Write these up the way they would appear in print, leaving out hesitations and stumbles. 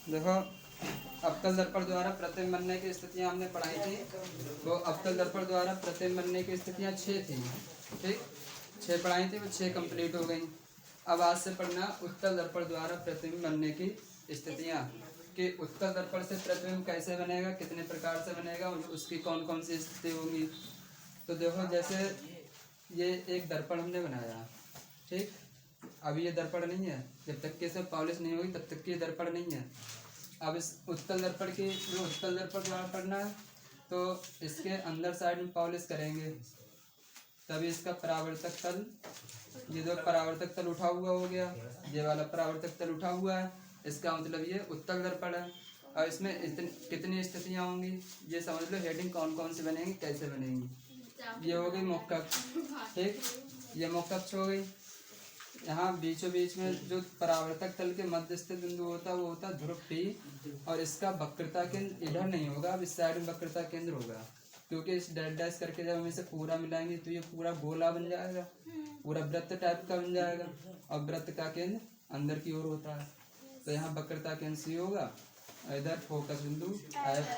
देखो, अवतल दर्पण द्वारा प्रतिबिंब बनने की स्थितियां हमने पढ़ाई थी। तो अवतल दर्पण द्वारा प्रतिबिंब बनने की स्थितियां 6 थी। ठीक, 6 पढ़ाई थी, वो 6 कंप्लीट हो गई। अब आज से पढ़ना उत्तल दर्पण द्वारा प्रतिबिंब बनने की स्थितियां, कि उत्तल दर्पण से प्रतिबिंब कैसे बनेगा, कितने प्रकार से बनेगा, उसकी कौन कौन सी स्थिति होंगी। तो देखो, जैसे ये एक दर्पण हमने बनाया, ठीक, अभी ये दर्पण नहीं है, जब तक कि इसमें पॉलिश नहीं होगी तब तक कि ये दर्पण नहीं है। अब इस उत्तल दर्पण की जो उत्तल दर्पण द्वारा पढ़ना है, तो इसके अंदर साइड में पॉलिश करेंगे, तभी इसका परावर्तक तल, ये जो परावर्तक तल उठा हुआ हो गया, ये वाला परावर्तक तल उठा हुआ है, इसका मतलब ये उत्तल दर्पण है। और इसमें कितनी स्थितियाँ होंगी ये समझ लो, हेडिंग कौन कौन सी बनेगी, कैसे बनेगी। ये हो गई मुख्य अक्ष, ठीक, ये मुख्य अक्ष हो गई। यहाँ बीचों बीच में जो परावर्तक तल के मध्य स्थित बिंदु होता है वो होता है ध्रुव P, और इसका वक्रता केंद्र इधर नहीं होगा, अब इस साइड में वक्रता केंद्र होगा, क्योंकि इस डैश डैश करके जब हम इसे पूरा मिलाएंगे तो ये पूरा गोला बन जाएगा, पूरा वृत्त टाइप का बन जाएगा, और वृत्त का केंद्र अंदर की ओर होता है। तो यहाँ वक्रता केंद्र C होगा, इधर फोकस बिंदु F,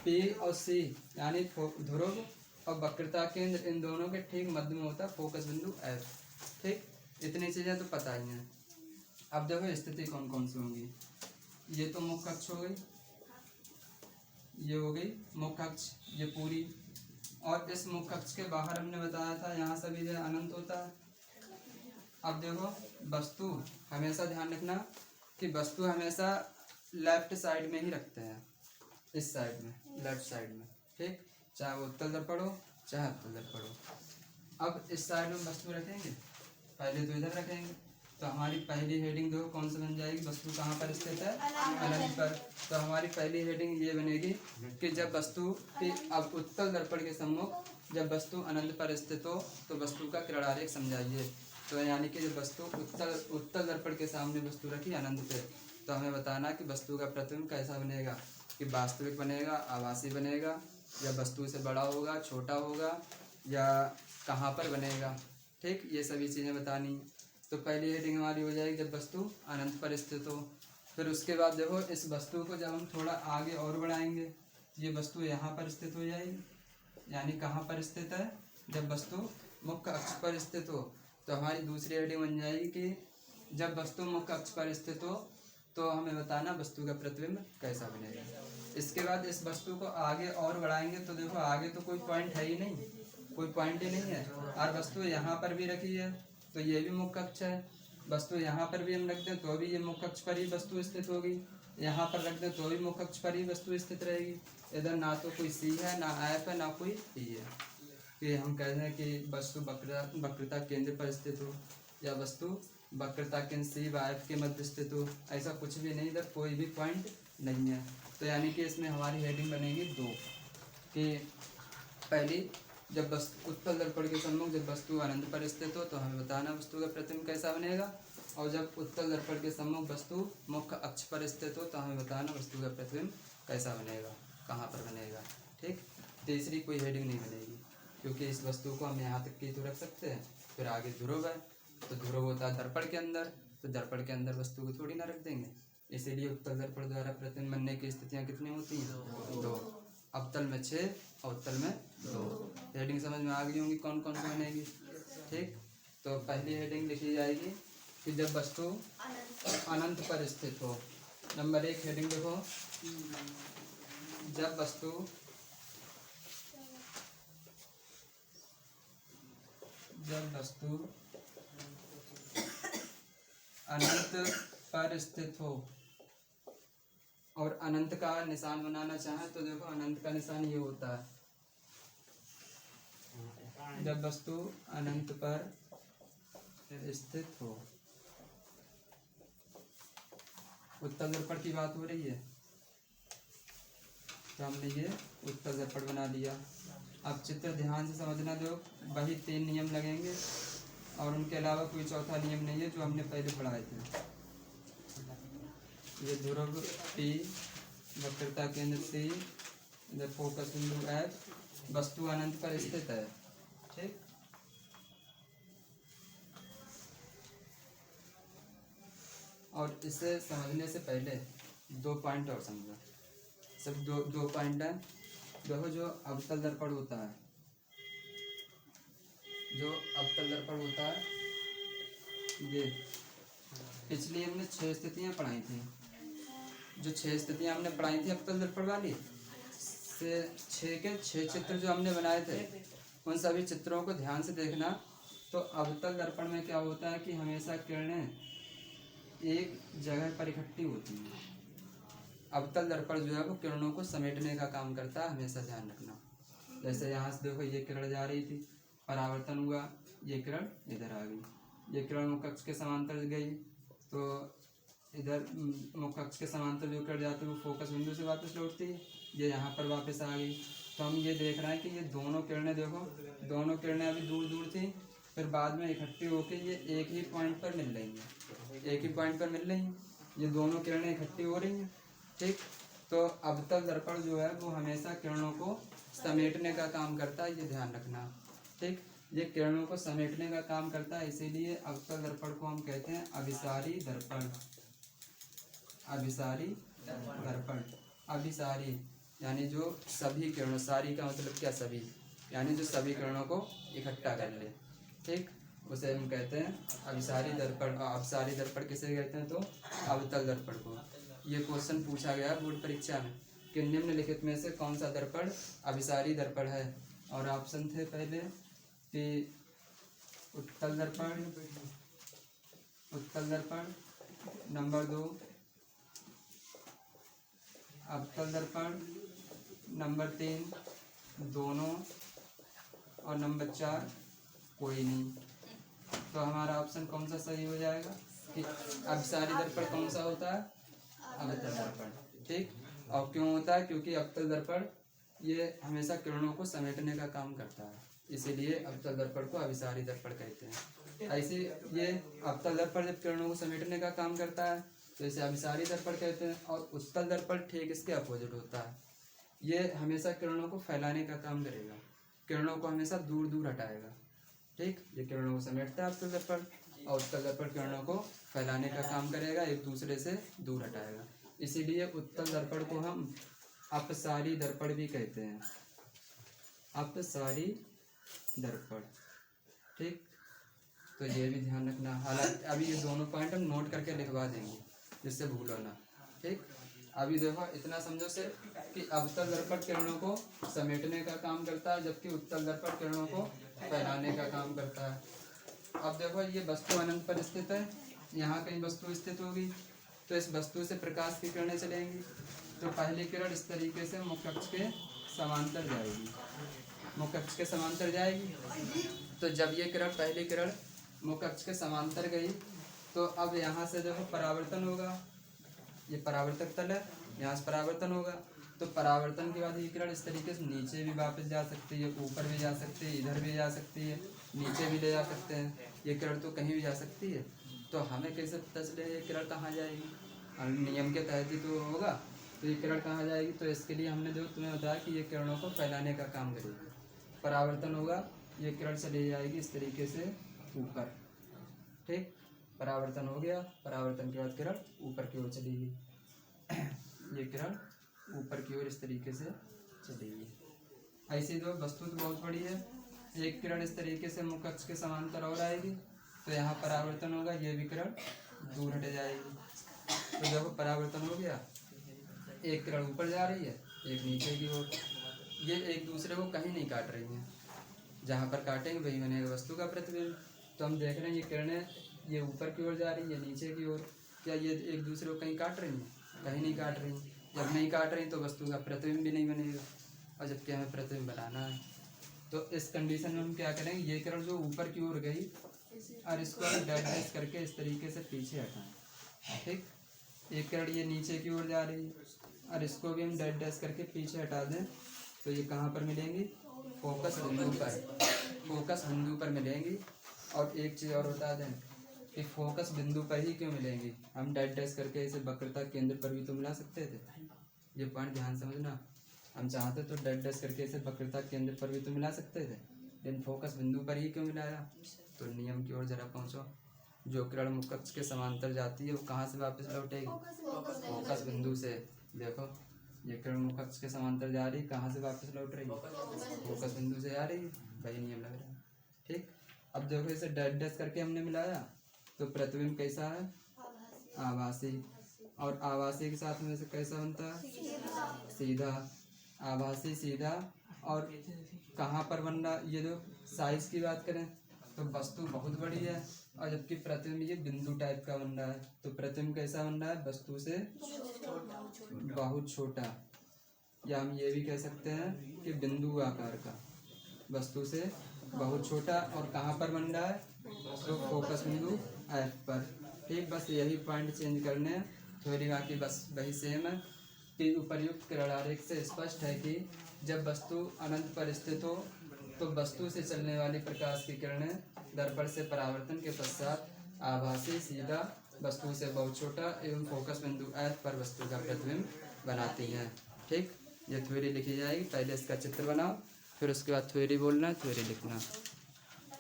P और C यानी ध्रुव और वक्रता केंद्र इन दोनों के ठीक मध्य में होता है फोकस बिंदु F। ठीक, इतनी चीजें तो पता ही हैं। अब देखो स्थिति कौन कौन सी होंगी। ये तो मुख्य अक्ष हो गई, ये हो गई मुख्य अक्ष, ये पूरी। और इस मुख्य अक्ष के बाहर हमने बताया था यहाँ सभी जगह अनंत होता है। अब देखो, वस्तु हमेशा ध्यान रखना कि वस्तु हमेशा लेफ्ट साइड में ही रखते हैं, इस साइड में, लेफ्ट साइड में, ठीक, चाहे वो उत्तल दर्पण हो चाहे अवतल दर्पण हो। अब इस साइड में वस्तु रखेंगे, पहले तो इधर रखेंगे, तो हमारी पहली हेडिंग देखो कौन सी बन जाएगी, वस्तु कहाँ पर स्थित है, अनंत पर। तो हमारी पहली हेडिंग ये बनेगी कि जब वस्तु के अब उत्तल दर्पण के सम्मुख जब वस्तु अनंत पर स्थित हो तो वस्तु का किरण आरेख समझाइए। तो यानी कि जब वस्तु उत्तल दर्पण के सामने वस्तु रखी अनंत पे, तो हमें बताना कि वस्तु का प्रतिबिंब कैसा बनेगा, कि वास्तविक बनेगा, आभासी बनेगा, या वस्तु से बड़ा होगा, छोटा होगा, या कहाँ पर बनेगा। ठीक, ये सभी चीज़ें बतानी। तो पहली हेडिंग हमारी हो जाएगी जब वस्तु अनंत पर स्थित हो। फिर उसके बाद देखो, इस वस्तु को जब हम थोड़ा आगे और बढ़ाएंगे, ये वस्तु यहाँ पर स्थित हो जाएगी, यानी कहाँ पर स्थित है, जब वस्तु मुख्य अक्ष पर स्थित हो। तो हमारी दूसरी हेडिंग बन जाएगी कि जब वस्तु मुख्य अक्ष पर स्थित हो तो हमें बताना वस्तु का प्रतिबिंब कैसा बनेगा। इसके बाद इस वस्तु को आगे और बढ़ाएंगे, तो देखो आगे तो कोई पॉइंट है ही नहीं, कोई पॉइंट ही नहीं है, और वस्तु यहाँ पर भी रखी है तो ये भी मुख्य अक्ष है। वस्तु यहाँ पर भी हम रख दें तो भी ये मुख्य अक्ष पर ही वस्तु स्थित होगी, यहाँ पर रख दें तो भी मुख्य अक्ष पर ही वस्तु स्थित रहेगी। इधर ना तो कोई C है, ना F है, ना कोई P है, कि हम कह रहे हैं कि वस्तु वक्रता केंद्र पर स्थित हो, या वस्तु वक्रता केंद्र C व F के मध्य स्थित हो, ऐसा कुछ भी नहीं, इधर कोई भी पॉइंट नहीं है। तो यानी कि इसमें हमारी हेडिंग बनेगी 2, कि पहली जब उत्तल दर्पण के सम्मुख जब वस्तु अनंत पर स्थित हो तो हमें बताना वस्तु का प्रतिबिंब कैसा बनेगा, और जब उत्तल दर्पण के सम्मुख वस्तु मुख्य अक्ष पर स्थित हो तो हमें बताना वस्तु का प्रतिबिंब कैसा बनेगा, कहाँ पर बनेगा। ठीक, तीसरी कोई हेडिंग नहीं बनेगी, क्योंकि इस वस्तु को हम यहाँ तक की तो रख सकते हैं। फिर आगे ध्रुव है, तो ध्रुव होता है दर्पण के अंदर, तो दर्पण के अंदर वस्तु को थोड़ी ना रख देंगे। इसीलिए उत्तल दर्पण द्वारा प्रतिबिंब बनने की स्थितियाँ कितनी होती हैं, 2। अवतल में 6 और उत्तल में 2। हेडिंग समझ में आ गई होंगी कौन कौन सी बनेगी। ठीक, तो पहली हेडिंग लिखी जाएगी कि जब वस्तु अनंत पर स्थित हो। नंबर 1 हेडिंग देखो, जब वस्तु अनंत पर स्थित हो। और अनंत का निशान बनाना चाहें तो देखो, अनंत का निशान ये होता है, जब वस्तु अनंत पर स्थित हो। उत्तल दर्पण की बात हो रही है, तो हमने ये उत्तल दर्पण बना लिया। अब चित्र ध्यान से समझना, दो वही 3 नियम लगेंगे और उनके अलावा कोई चौथा नियम नहीं है जो हमने पहले पढ़ाए थे। ये ध्रुव P, वक्रता केंद्र C, इधर फोकस बिंदु F, वस्तु अनंत पर स्थित है। ठीक, और इसे समझने से पहले 2 पॉइंट और समझो, सब दो पॉइंट है। देखो जो अवतल दर्पण होता है, जो अवतल दर्पण होता है, ये पिछली हमने 6 स्थितियाँ पढ़ाई थी। जो 6 स्थितियाँ हमने पढ़ाई थी अवतल दर्पण वाली, से 6 चित्र जो हमने बनाए थे, उन सभी चित्रों को ध्यान से देखना। तो अवतल दर्पण में क्या होता है कि हमेशा किरणें एक जगह पर इकट्ठी होती हैं। अवतल दर्पण जो है वो किरणों को समेटने का काम करता है, हमेशा ध्यान रखना। जैसे यहाँ से देखो, ये किरण जा रही थी, परावर्तन हुआ, ये किरण इधर आ गई, ये किरण मुख्य अक्ष के समांतर गई, तो इधर मुख्य अक्ष के समांतर जो किरण जाती है वो फोकस बिंदु से वापस लौटती है, ये यहाँ पर वापस आ गई। तो हम ये देख रहे हैं कि ये दोनों किरणें, देखो दोनों किरणें अभी दूर दूर थी, फिर बाद में इकट्ठी होकर ये एक ही पॉइंट पर मिल रही हैं, एक ही पॉइंट पर मिल रही हैं, ये दोनों किरणें इकट्ठी हो रही हैं। ठीक, तो अवतल दर्पण जो है वो हमेशा किरणों को समेटने का काम करता है, ये ध्यान रखना। ठीक, ये किरणों को समेटने का काम करता है, इसीलिए अवतल दर्पण को हम कहते हैं अभिसारी दर्पण। अभिसारी दर्पण, अभिसारी यानी जो सभी किरणों, सारी का मतलब क्या, सभी, यानी जो सभी किरणों को इकट्ठा कर ले। ठीक, उसे हम कहते हैं अभिसारी दर्पण। अभिसारी दर्पण किसे कहते हैं, तो अवतल दर्पण को। ये क्वेश्चन पूछा गया बोर्ड परीक्षा में कि निम्नलिखित में से कौन सा दर्पण अभिसारी दर्पण है, और ऑप्शन थे पहले कि उत्तल दर्पण, उत्तल दर्पण, नंबर 2 अवतल दर्पण, नंबर 3 दोनों, और नंबर 4 कोई नहीं। तो हमारा ऑप्शन कौन सा सही हो जाएगा कि अभिसारी दर्पण कौन सा होता है, अवतल दर्पण। ठीक, और क्यों होता है, क्योंकि अवतल दर्पण ये हमेशा किरणों को समेटने का काम करता है, इसीलिए अवतल दर्पण को अभिसारी दर्पण कहते हैं। ऐसे ये अवतल दर्पण जब किरणों को समेटने का काम करता है तो इसे अभिसारी दर्पण कहते हैं। और उत्तल दर्पण ठीक इसके अपोजिट होता है, ये हमेशा किरणों को फैलाने का काम करेगा, किरणों को हमेशा दूर दूर हटाएगा। ठीक, ये किरणों को समेटता है अवतल दर्पण, और उत्तल दर्पण किरणों को फैलाने का काम करेगा, एक दूसरे से दूर हटाएगा। इसीलिए उत्तल दर्पण को हम अपसारी दर्पण भी कहते हैं, अपसारी दर्पण। ठीक, तो ये भी ध्यान रखना। हालांकि अभी ये दोनों पॉइंट हम नोट करके लिखवा देंगे जिससे भूलो ना। ठीक, अभी देखो इतना समझो सिर्फ कि अवतल दर्पण किरणों को समेटने का काम करता है, जबकि उत्तल दर्पण किरणों को फैलाने का काम करता है। अब देखो ये वस्तु अनंत पर स्थित है, यहाँ कहीं वस्तु स्थित होगी, तो इस वस्तु से प्रकाश की किरणें चलेंगी। तो पहली किरण इस तरीके से मुख्य अक्ष के समांतर जाएगी, मुख्य अक्ष के समांतर जाएगी। तो जब ये किरण, पहली किरण मुख्य अक्ष के समांतर गई, तो अब यहाँ से देखो परावर्तन होगा, ये परावर्तक तल है, यहाँ से परावर्तन होगा। तो परावर्तन के बाद ये किरण इस तरीके से नीचे भी वापस जा सकती है, ऊपर भी जा सकती है, इधर भी जा सकती है, नीचे भी ले जा सकते हैं। ये किरण तो कहीं भी जा सकती है, तो हमें कैसे पता चले ये किरण कहाँ जाएगी, नियम के तहत ही तो होगा। तो ये किरण कहाँ जाएगी, तो इसके लिए हमने जो तुम्हें बताया कि ये किरणों को फैलाने का काम करेगी। परावर्तन होगा, ये किरण चली जाएगी इस तरीके से ऊपर। ठीक, परावर्तन हो गया, परावर्तन के बाद किरण ऊपर की ओर चलेगी, ये किरण ऊपर की ओर इस तरीके से चलेगी। ऐसी दो वस्तु तो बहुत बड़ी है, एक किरण इस तरीके से मुख्य अक्ष के समांतर और आएगी, तो यहाँ परावर्तन होगा, ये भी किरण दूर हट जाएगी। तो देखो परावर्तन हो गया, एक किरण ऊपर जा रही है, एक नीचे की ओर, ये एक दूसरे को कहीं नहीं काट रही हैं, जहाँ पर काटेंगे वही बनेगा वस्तु का प्रतिबिंब। तो हम देख रहे हैं ये किरणें, ये ऊपर की ओर जा रही है, नीचे की ओर, क्या ये एक दूसरे को कहीं काट रही हैं, कहीं नहीं काट रही। जब नहीं काट रही तो वस्तु का प्रतिबिंब भी नहीं बनेगा, और जबकि हमें प्रतिबिंब बनाना है। तो इस कंडीशन में हम क्या करेंगे, ये किरण जो ऊपर की ओर गई और इसको हम डैश करके इस तरीके से पीछे हटाएं। ठीक, एक किरण ये नीचे की ओर जा रही है और इसको भी हम डैश करके पीछे हटा दें, तो ये कहाँ पर मिलेंगी, फोकस बिंदु पर, फोकस बिंदु पर मिलेंगी। और एक चीज़ और बता दें कि फोकस बिंदु पर ही क्यों मिलेंगी, हम डैश करके इसे वक्रता केंद्र पर भी तो मिला सकते थे। ये पॉइंट ध्यान समझना, हम चाहते तो डैश करके इसे वक्रता केंद्र पर भी तो मिला सकते थे, लेकिन फोकस बिंदु पर ही क्यों मिलाया। तो नियम की ओर जरा पहुँचो, जो किरण मुख्य अक्ष के समांतर जाती है वो कहाँ से वापस लौटेगी? फोकस बिंदु से। देखो ये किरण मुख्य अक्ष के समांतर जा रही, कहाँ से वापस लौट रही है? फोकस बिंदु से आ रही है। वही नियम लग रहा है। ठीक, अब देखो इसे डैश डैश करके हमने मिलाया तो प्रतिबिंब कैसा है? आभासी। और आभासी के साथ में से कैसा बनता है? सीधा। आभासी सीधा। और कहाँ पर बन रहा? ये जो साइज की बात करें तो वस्तु बहुत बड़ी है और जबकि प्रतिबिंब ये बिंदु टाइप का बन रहा है। तो प्रतिबिंब कैसा बन रहा है? वस्तु से बहुत छोटा, या हम ये भी कह सकते हैं कि बिंदु आकार का, वस्तु से बहुत छोटा। और कहाँ पर बन रहा है? तो फोकस बिंदु एफ पर। ठीक, बस यही पॉइंट चेंज करने हैं, थोड़ी बाकी बस वही सेम है कि उपर्युक्त किरण आरेख से स्पष्ट है कि जब वस्तु अनंत पर स्थित हो तो वस्तु से चलने वाली प्रकाश की किरणें दर्पण से परावर्तन के पश्चात आभासी सीधा, वस्तु से बहुत छोटा एवं फोकस बिंदु एफ पर वस्तु का प्रतिबिंब बनाती हैं। ठीक, ये थ्योरी लिखी जाएगी। पहले इसका चित्र बनाओ, फिर उसके बाद थ्योरी बोलना, थ्योरी लिखना।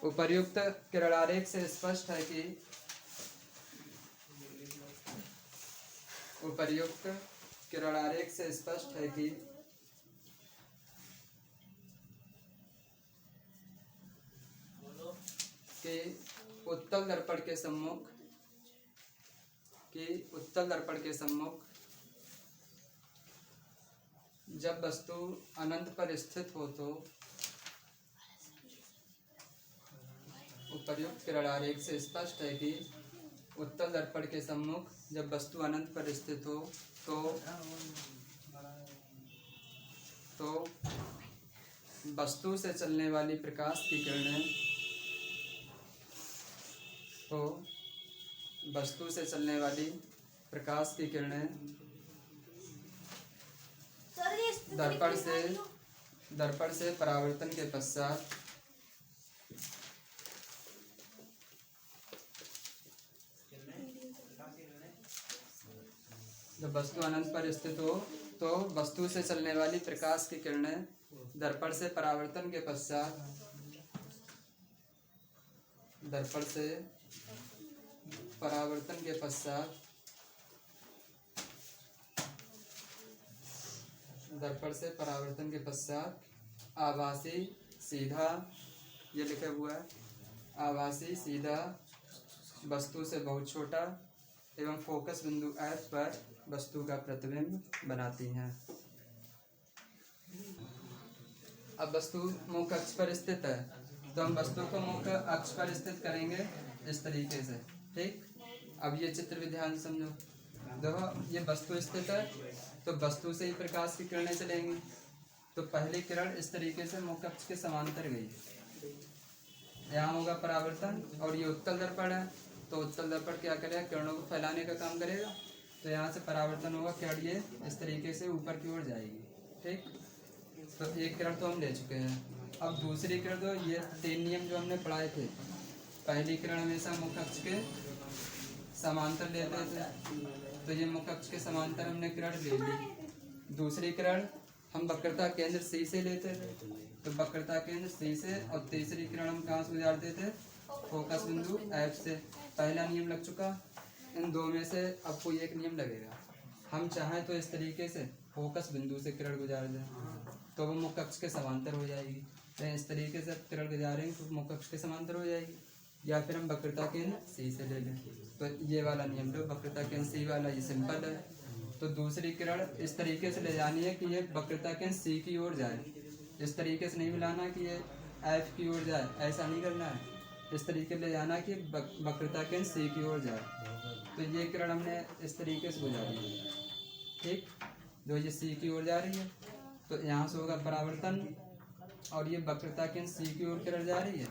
उपर्युक्त किरण आरेख से स्पष्ट है कि उपर्युक्त किरण आरेख से स्पष्ट है कि उत्तल दर्पण के सम्मुख जब वस्तु अनंत पर स्थित हो तो उपर्युक्त किरण आरेख से स्पष्ट है कि उत्तल दर्पण के सम्मुख जब वस्तु अनंत पर स्थित हो तो वस्तु से चलने वाली प्रकाश की किरणें दर्पण से परावर्तन के पश्चात जब वस्तु अनंत पर स्थित हो तो वस्तु से चलने वाली प्रकाश की किरणें दर्पण से परावर्तन के पश्चात आभासी सीधा, ये लिखा हुआ है, आभासी सीधा, वस्तु से बहुत छोटा एवं फोकस बिंदु एफ पर वस्तु का प्रतिबिंब बनाती हैं। अब वस्तु मुख्य अक्ष पर स्थित है तो हम वस्तु को मुख्य अक्ष पर स्थित करेंगे इस तरीके से। ठीक, अब ये चित्र भी ध्यान से समझो। देखो ये वस्तु स्थित है तो वस्तु से ही प्रकाश की किरणें चलेंगी। तो पहली किरण इस तरीके से मुख्य अक्ष के समांतर गई, यहाँ होगा परावर्तन। और ये उत्तल दर्पण है तो उत्तल दर्पण क्या करेगा? किरणों को फैलाने का काम करेगा। तो यहाँ से परावर्तन होगा, किरण ये इस तरीके से ऊपर की ओर जाएगी। ठीक, तो एक किरण तो हम ले चुके हैं। अब दूसरी किरण, तो ये 3 नियम जो हमने पढ़ाए थे, पहली किरण हमेशा मुख्य अक्ष के समांतर लेते थे, तो ये मुख्य अक्ष के समांतर हमने किरण ले ली। दूसरी किरण हम वक्रता केंद्र सी से लेते थे, तो वक्रता केंद्र सी से। और तीसरी किरण हम कहाँ से गुजारते थे? फोकस बिंदु एफ से। पहला नियम लग चुका, इन दो में से अब कोई एक नियम लगेगा। हम चाहें तो इस तरीके से फोकस बिंदु से किरण गुजार दें तो वो मुख्य अक्ष के समांतर हो जाएगी। तो इस तरीके से किरण गुजारेंगे तो मुख्य अक्ष के समांतर हो जाएगी। या फिर हम वक्रता केंद्र सी से ले लें, तो ये वाला नियम जो वक्रता केंद्र सी वाला, ये सिंपल है। तो दूसरी किरण इस तरीके से ले जानी है कि ये वक्रता केंद्र सी की ओर जाए। इस तरीके से नहीं मिलाना कि ये एफ की ओर जाए, ऐसा नहीं करना है। इस तरीके ले जाना कि वक्रता केंद्र सी की ओर जाए। तो ये किरण हमने इस तरीके से गुजारी है। ठीक, जो ये सी की ओर जा रही है तो यहाँ से होगा परावर्तन, और ये वक्रता केंद्र सी की ओर किरण जा रही है।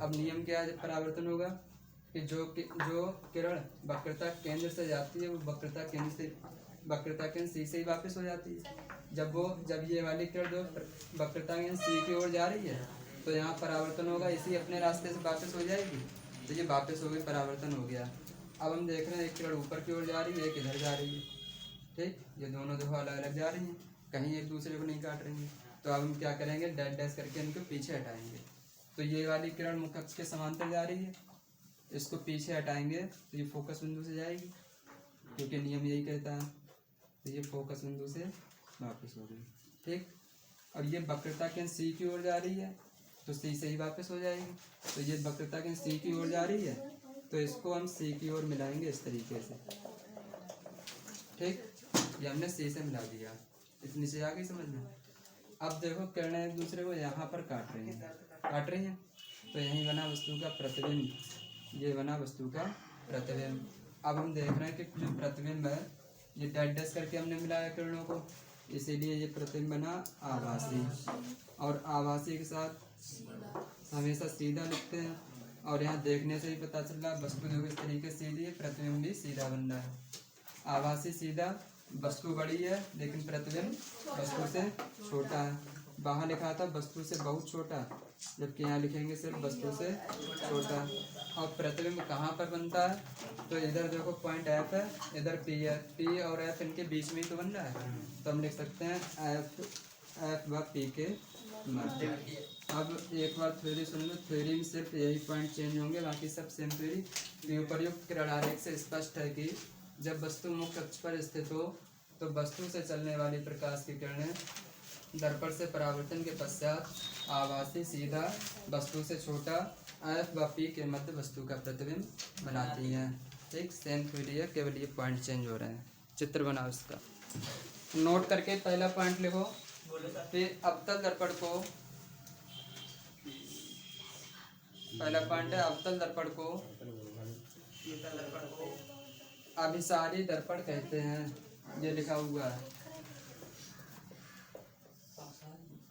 अब नियम क्या है जब परावर्तन होगा? कि जो किरण वक्रता केंद्र से जाती है वो वक्रता केंद्र सी से ही वापस हो जाती है। जब ये वाली किरण जो वक्रता केंद्र सी की ओर जा रही है तो यहाँ परावर्तन होगा, इसी अपने रास्ते से वापस हो जाएगी। तो ये वापस हो गई, परावर्तन हो गया। अब हम देख रहे हैं एक किरण ऊपर की ओर जा रही है, एक इधर जा रही है। ठीक, ये दोनों अलग अलग जा रही हैं, कहीं एक दूसरे को नहीं काट रही हैं। तो अब हम क्या करेंगे? डैश डैश करके इनको पीछे हटाएंगे। तो ये वाली किरण मुख्य अक्ष के समांतर जा रही है, इसको पीछे हटाएंगे तो ये फोकस बिंदु से जाएगी, क्योंकि नियम यही कहता है। तो ये फोकस बिंदु से वापस हो गई, ठीक। और ये वक्रता केंद्र सी की ओर जा रही है तो सी से ही वापस हो जाएगी। तो ये वक्रता केंद्र सी की ओर जा रही है तो इसको हम सी की ओर मिलाएंगे इस तरीके से, ठीक। ये हमने सी से मिला दिया, इतनी से आ गई समझ में। अब देखो किरणें एक दूसरे को यहाँ पर काट रही हैं तो यही बना वस्तु का प्रतिबिंब, ये बना वस्तु का प्रतिबिंब। अब हम देख रहे हैं कि जो प्रतिबिंब है ये डैश डैश करके हमने मिलाया किरणों को, इसीलिए ये प्रतिबिंब बना आभासी। और आभासी के साथ हमेशा सीधा लिखते हैं, और यहाँ देखने से ही पता चल रहा है वस्तु जो इस तरीके से सीधी है, प्रतिबिंब भी सीधा बन रहा है। आभासी सीधा, वस्तु बड़ी है लेकिन प्रतिबिंब वस्तु से छोटा है। बाहर लिखा था वस्तु से बहुत छोटा, जबकि यहाँ लिखेंगे सिर्फ वस्तु से छोटा। और प्रतिबिंब कहाँ पर बनता है, तो इधर देखो पॉइंट एफ है, इधर पी है, पी और एफ इनके बीच में ही तो बन रहा है, तो हम लिख सकते हैं एफ व पी के मध्य। अब एक बार थ्योरी सुन लो, थ्योरी में सिर्फ यही पॉइंट चेंज होंगे, बाकी सब सेम थ्योरी। उपर्युक्त किरण आरेख से स्पष्ट है कि जब वस्तु मुख्य अक्ष पर स्थित हो तो वस्तु से चलने वाली प्रकाश की किरणें दर्पण से परावर्तन के पश्चात आभासी सीधा, वस्तु से छोटा एफ व पी के मध्य वस्तु का प्रतिबिंब बनाती हैं, ठीक। सेम थ्योरी है, केवल ये पॉइंट चेंज हो रहे हैं। चित्र बनाओ इसका, नोट करके पहला पॉइंट लिखो। फिर अवतल दर्पण को, पहला पॉइंट है अवतल दर्पण को अभिसारी दर्पण कहते हैं, ये लिखा हुआ है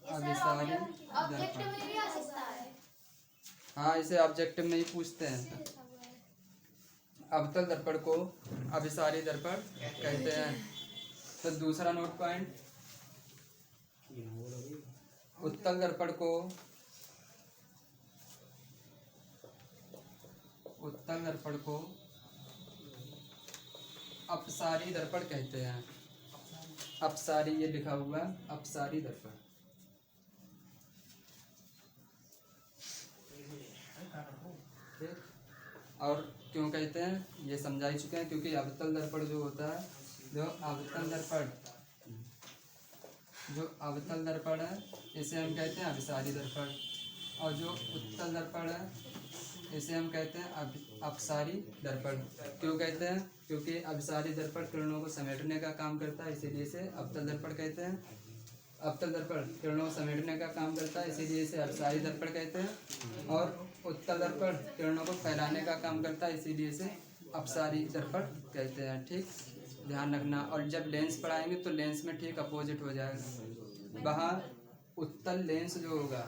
अभिसारी दर्पण। हाँ, इसे ऑब्जेक्टिव में ही पूछते हैं। अवतल दर्पण को अभिसारी दर्पण कहते हैं। तो दूसरा नोट पॉइंट, उत्तल दर्पण को अपसारी दर्पण कहते हैं। अपसारी, ये लिखा हुआ है अपसारी दर्पण। और क्यों कहते हैं ये समझा ही चुके हैं, क्योंकि अवतल दर्पण जो होता है, जो अवतल दर्पण है इसे हम कहते हैं अभिसारी दर्पण, और जो उत्तल दर्पण है इसे हम कहते हैं अपसारी दर्पण। क्यों कहते हैं, क्योंकि अभिसारी दर्पण किरणों को समेटने का काम करता है, इसीलिए इसे अवतल दर्पण कहते हैं। अवतल दर्पण किरणों को समेटने का काम करता है, इसीलिए इसे अपसारी दर्पण कहते हैं। और उत्तल दर्पण किरणों को फैलाने का काम करता है, इसीलिए इसे अपसारी दर्पण कहते हैं, ठीक। ध्यान रखना। और जब लेंस पढ़ाएंगे तो लेंस में ठीक अपोजिट हो जाएगा। वहाँ उत्तल लेंस जो होगा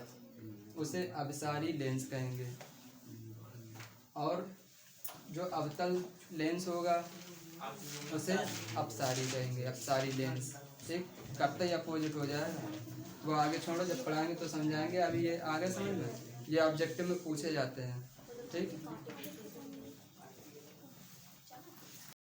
उसे अभिसारी लेंस कहेंगे, और जो अवतल लेंस होगा उसे अपसारी कहेंगे, अपसारी लेंस, ठीक। कब तक अपोजिट हो जाएगा वो आगे छोड़ो, जब पढ़ाएंगे तो समझाएंगे। अभी ये आगे समझ में, ये ऑब्जेक्टिव में पूछे जाते हैं, ठीक।